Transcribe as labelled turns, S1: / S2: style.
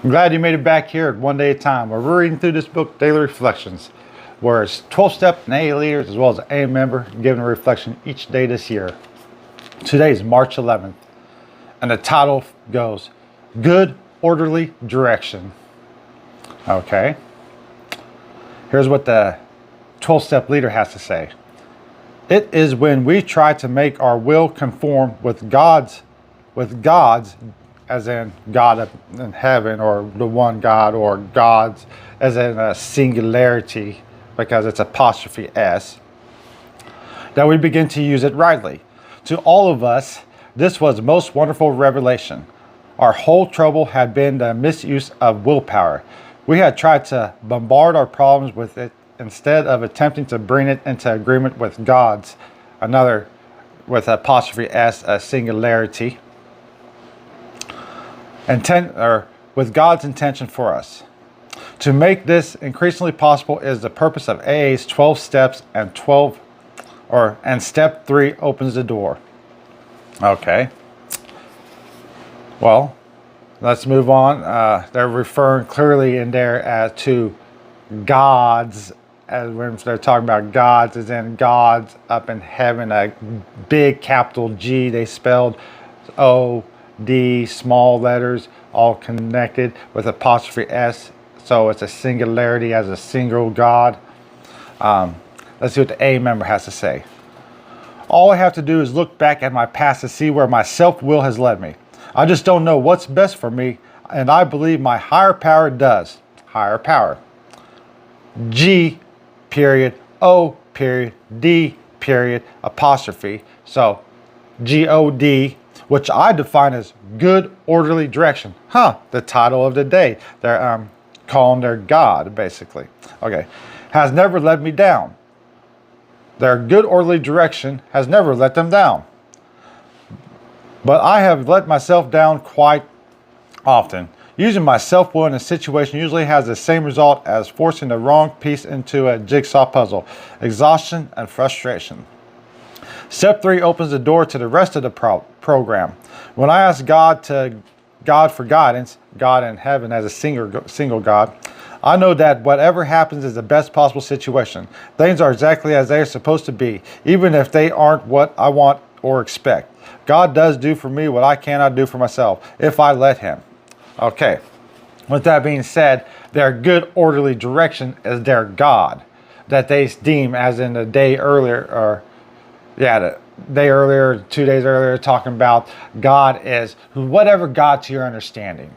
S1: I'm glad you made it back here at One Day at a Time, where we're reading through this book, Daily Reflections, where it's 12-step and AA leaders as well as an AA member giving a reflection each day this year. Today is March 11th, and the title goes, Good Orderly Direction. Okay. Here's what the 12-step leader has to say. It is when we try to make our will conform with God's, as in God up in heaven, or the one God, or God's as in a singularity, because it's apostrophe S, that we begin to use it rightly. To all of us, this was most wonderful revelation. Our whole trouble had been the misuse of willpower. We had tried to bombard our problems with it instead of attempting to bring it into agreement with God's, another with apostrophe S, a singularity, with God's intention for us. To make this increasingly possible is the purpose of AA's 12 steps, and step 3 opens the door. Okay. Well, let's move on. They're referring clearly in there to God's, as when they're talking about God's, as in God's up in heaven, a big capital G, they spelled O-D, small letters, all connected with apostrophe S. So it's a singularity as a single God. Let's see what the A member has to say. All I have to do is look back at my past to see where my self-will has led me. I just don't know what's best for me, and I believe my higher power does. Higher power. G period, O period, D period, apostrophe. So G-O-D, which I define as good orderly direction. The title of the day. They're calling their God, basically. Okay. Has never led me down. Their good orderly direction has never let them down. But I have let myself down quite often. Using my self-will in a situation usually has the same result as forcing the wrong piece into a jigsaw puzzle. Exhaustion and frustration. Step 3 opens the door to the rest of the program. When I ask God for guidance, God in heaven as a single God, I know that whatever happens is the best possible situation. Things are exactly as they are supposed to be, even if they aren't what I want or expect. God does do for me what I cannot do for myself, if I let Him. Okay. With that being said, their good orderly direction is their God, that they deem, as in the day earlier, the day earlier, 2 days earlier, talking about God is whatever God to your understanding.